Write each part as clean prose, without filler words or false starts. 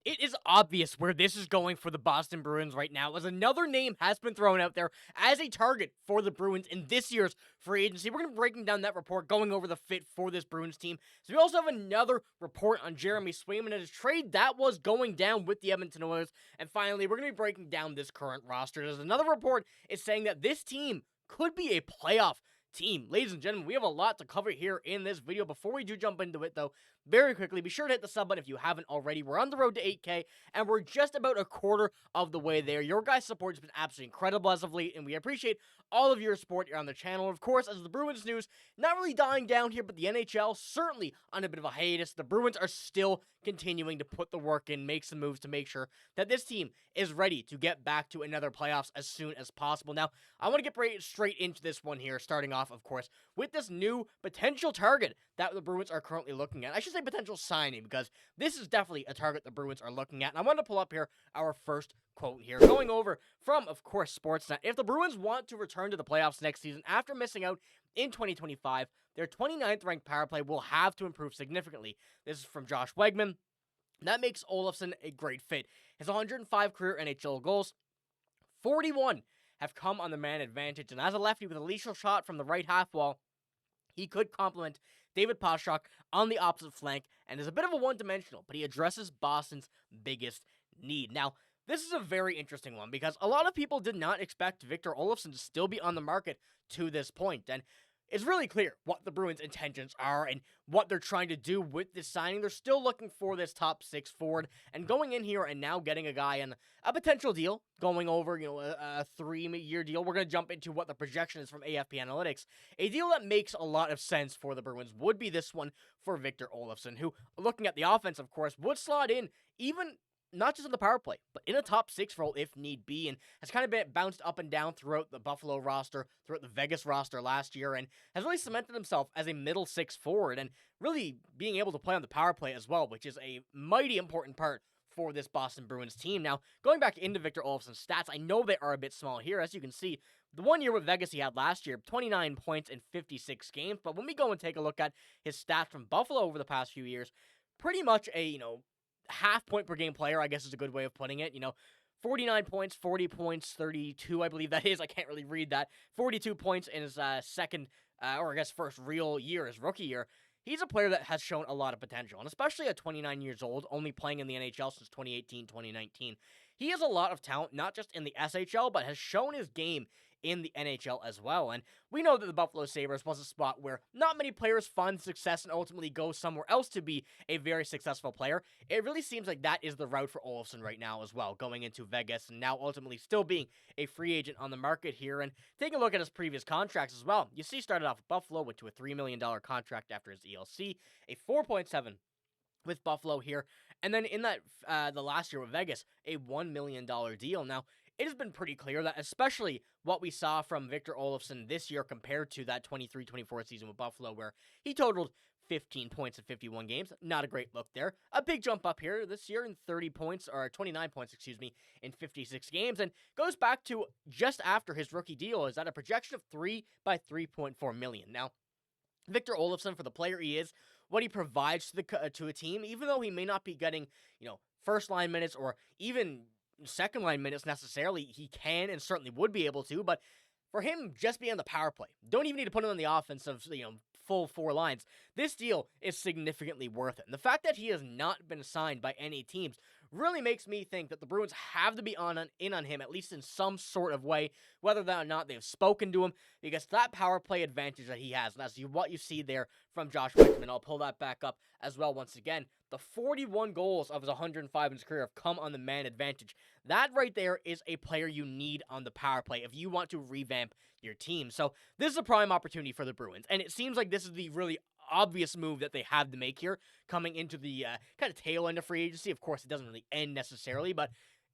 It is obvious where this is going for the Boston Bruins right now, as another name has been thrown out there as a target for the Bruins in this year's free agency. We're going to be breaking down that report, going over the fit for this Bruins team. So we also have another report on Jeremy Swayman and his trade that was going down with the Edmonton Oilers. And finally, we're going to be breaking down this current roster, as another report is saying that this team could be a playoff team. Ladies and gentlemen, we have a lot to cover here in this video. Before we do jump into it, though, very quickly, be sure to hit the sub button if you haven't already. We're on the road to 8K, and we're just about a quarter of the way there. Your guys' support has been absolutely incredible as of late, and we appreciate all of your support here on the channel. Of course, as the Bruins news, not really dying down here, but the NHL certainly on a bit of a hiatus. The Bruins are still continuing to put the work in, make some moves to make sure that this team is ready to get back to another playoffs as soon as possible. Now, I want to get straight into this one here, starting off, of course, with this new potential target that the Bruins are currently looking at. I should say potential signing, because this is definitely a target the Bruins are looking at. And I want to pull up here our first quote here, going over from, of course, Sportsnet. If the Bruins want to return to the playoffs next season after missing out in 2025, their 29th ranked power play will have to improve significantly. This is from Josh Wegman. That makes Olofsson a great fit. His 105 career NHL goals, 41 have come on the man advantage, and as a lefty with a lethal shot from the right half wall, he could complement David Pastrnak on the opposite flank and is a bit of a one-dimensional, but he addresses Boston's biggest need. Now, this is a very interesting one because a lot of people did not expect Victor Olofsson to still be on the market to this point, and it's really clear what the Bruins' intentions are and what they're trying to do with this signing. They're still looking for this top six forward, and going in here and now getting a guy on a potential deal, going over, a 3-year deal. We're going to jump into what the projection is from AFP Analytics. A deal that makes a lot of sense for the Bruins would be this one for Victor Olofsson, who, looking at the offense, of course, would slot in even not just on the power play, but in a top six role if need be, and has kind of been bounced up and down throughout the Buffalo roster, throughout the Vegas roster last year, and has really cemented himself as a middle six forward, and really being able to play on the power play as well, which is a mighty important part for this Boston Bruins team. Now, going back into Victor Olofsson's stats, I know they are a bit small here. As you can see, the 1 year with Vegas he had last year, 29 points in 56 games, but when we go and take a look at his stats from Buffalo over the past few years, pretty much a, half point per game player, I guess is a good way of putting it. 49 points, 40 points, 32, I believe that is. I can't really read that. 42 points in his second, or I guess first real year, his rookie year. He's a player that has shown a lot of potential, and especially at 29 years old, only playing in the NHL since 2018, 2019. He has a lot of talent, not just in the SHL, but has shown his game in the NHL as well. And we know that the Buffalo Sabres was a spot where not many players find success and ultimately go somewhere else to be a very successful player. It really seems like that is the route for Olofsson right now as well, going into Vegas and now ultimately still being a free agent on the market here. And taking a look at his previous contracts as well, you see he started off with Buffalo, went to a $3 million contract after his ELC, a 4.7 with Buffalo here, and then in that the last year with Vegas, a $1 million deal. Now, it has been pretty clear that especially what we saw from Victor Olofsson this year compared to that 23-24 season with Buffalo, where he totaled 15 points in 51 games. Not a great look there. A big jump up here this year in 29 points, in 56 games, and goes back to just after his rookie deal, is at a projection of 3 by 3.4 million. Now, Victor Olofsson, for the player he is, what he provides to a team, even though he may not be getting, first line minutes or even second line minutes necessarily, he can and certainly would be able to, but for him, just being on the power play, don't even need to put him on the offensive, full 4 lines. This deal is significantly worth it. And the fact that he has not been signed by any teams really makes me think that the Bruins have to be in on him, at least in some sort of way, whether or not they've spoken to him, because that power play advantage that he has, and that's what you see there from Josh Wegman. I'll pull that back up as well once again. The 41 goals of his 105 in his career have come on the man advantage. That right there is a player you need on the power play if you want to revamp your team. So this is a prime opportunity for the Bruins, and it seems like this is the really obvious move that they have to make here, coming into the kind of tail end of free agency. Of course, it doesn't really end necessarily, but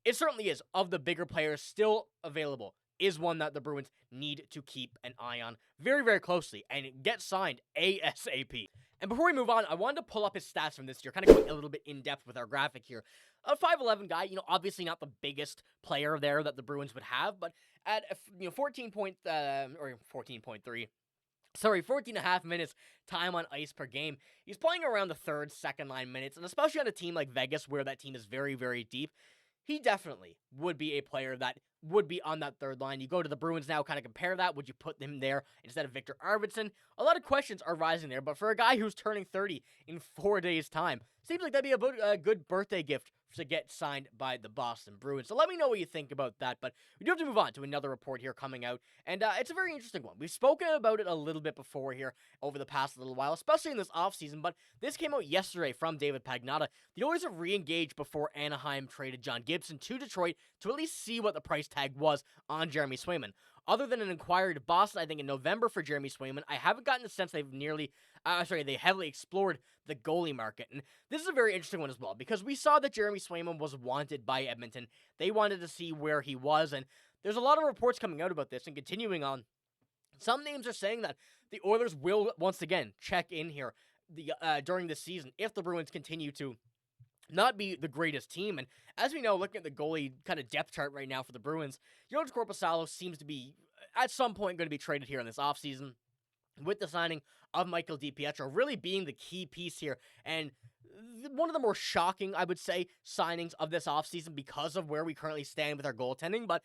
it certainly is, of the bigger players still available, is one that the Bruins need to keep an eye on very, very closely and get signed ASAP. And before we move on, I wanted to pull up his stats from this year, kind of going a little bit in-depth with our graphic here. A 5'11" guy, obviously not the biggest player there that the Bruins would have, but at 14.3 14.5 minutes time on ice per game. He's playing around the third, second line minutes, and especially on a team like Vegas where that team is very, very deep, he definitely would be a player that would be on that third line. You go to the Bruins now, kind of compare that. Would you put him there instead of Victor Arvidsson? A lot of questions are rising there, but for a guy who's turning 30 in 4 days' time, seems like that'd be a good birthday gift to get signed by the Boston Bruins. So let me know what you think about that, but we do have to move on to another report here coming out, and it's a very interesting one. We've spoken about it a little bit before here over the past little while, especially in this offseason, but this came out yesterday from David Pagnotta. The Oilers have re-engaged before Anaheim traded John Gibson to Detroit to at least see what the price tag was on Jeremy Swayman. Other than an inquiry to Boston, I think in November for Jeremy Swayman, I haven't gotten the sense they heavily explored the goalie market. And this is a very interesting one as well, because we saw that Jeremy Swayman was wanted by Edmonton. They wanted to see where he was, and there's a lot of reports coming out about this, and continuing on. Some names are saying that the Oilers will, once again, check in here during this season if the Bruins continue to not be the greatest team. And as we know, looking at the goalie kind of depth chart right now for the Bruins, Joonas Korpisalo seems to be, at some point, going to be traded here in this offseason, with the signing of Michael DiPietro really being the key piece here. And one of the more shocking, I would say, signings of this offseason because of where we currently stand with our goaltending. But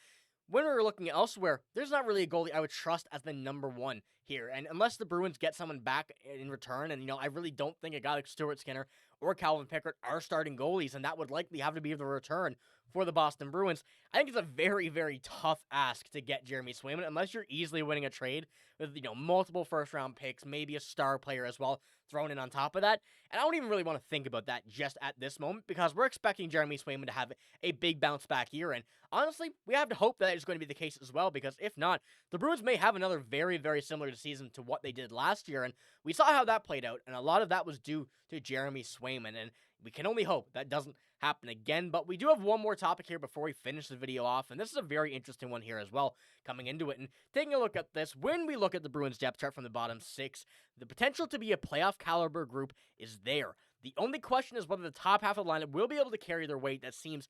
when we're looking elsewhere, there's not really a goalie I would trust as the number one here. And unless the Bruins get someone back in return, and, I really don't think a guy like Stuart Skinner or Calvin Pickard are starting goalies, and that would likely have to be the return for the Boston Bruins. I think it's a very, very tough ask to get Jeremy Swayman, unless you're easily winning a trade with, multiple first-round picks, maybe a star player as well thrown in on top of that. And I don't even really want to think about that just at this moment, because we're expecting Jeremy Swayman to have a big bounce-back year. And honestly, we have to hope that is going to be the case as well, because if not, the Bruins may have another very, very similar season to what they did last year. And we saw how that played out, and a lot of that was due to Jeremy Swayman. And we can only hope that doesn't happen again. But we do have one more topic here before we finish the video off, and this is a very interesting one here as well, coming into it. And taking a look at this, when we look at the Bruins depth chart from the bottom six, the potential to be a playoff caliber group is there. The only question is whether the top half of the lineup will be able to carry their weight. That seems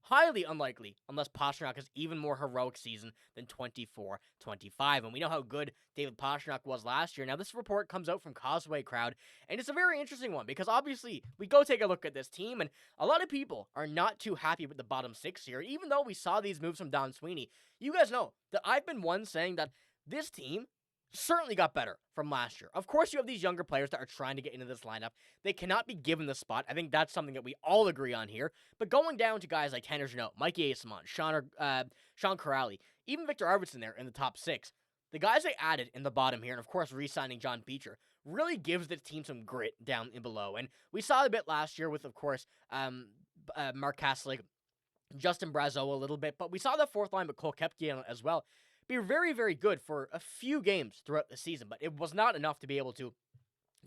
highly unlikely unless Pastrnak has even more heroic season than 24-25. And we know how good David Pastrnak was last year. Now, this report comes out from Causeway Crowd, and it's a very interesting one because obviously we go take a look at this team, and a lot of people are not too happy with the bottom six here, even though we saw these moves from Don Sweeney. You guys know that I've been one saying that this team certainly got better from last year. Of course, you have these younger players that are trying to get into this lineup. They cannot be given the spot. I think that's something that we all agree on here. But going down to guys like Tanner Jeannot, Mikey Eyssimont, Sean Corrali, even Victor Arvidsson there in the top six, the guys they added in the bottom here, and of course re-signing John Beecher, really gives this team some grit down in below. And we saw a bit last year with, of course, Mark Kastelic, Justin Brazeau a little bit, but we saw the fourth line with Cole Koepke as well be very, very good for a few games throughout the season, but it was not enough to be able to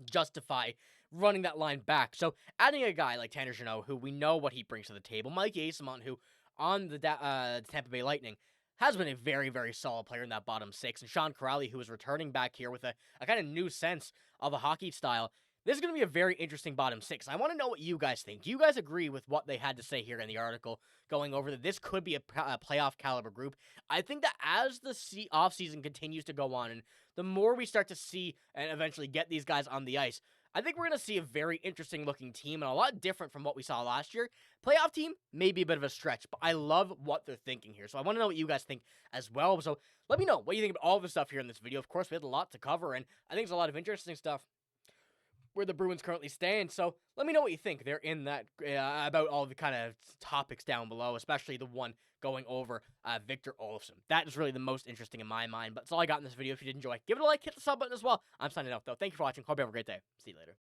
justify running that line back. So adding a guy like Tanner Jeannot, who we know what he brings to the table, Mike Eyssimont, who on the Tampa Bay Lightning has been a very, very solid player in that bottom six, and Sean Corrali, who is returning back here with a kind of new sense of a hockey style. This is going to be a very interesting bottom six. I want to know what you guys think. Do you guys agree with what they had to say here in the article going over that this could be a playoff caliber group? I think that as the offseason continues to go on and the more we start to see and eventually get these guys on the ice, I think we're going to see a very interesting looking team and a lot different from what we saw last year. Playoff team may be a bit of a stretch, but I love what they're thinking here. So I want to know what you guys think as well. So let me know what you think about all the stuff here in this video. Of course, we had a lot to cover, and I think there's a lot of interesting stuff where the Bruins currently stand. So let me know what you think there in that about all the kind of topics down below, especially the one going over Victor Olofsson. That is really the most interesting in my mind. But that's all I got in this video. If you did enjoy, give it a like, hit the sub button as well. I'm signing off, though. Thank you for watching. Hope you have a great day. See you later.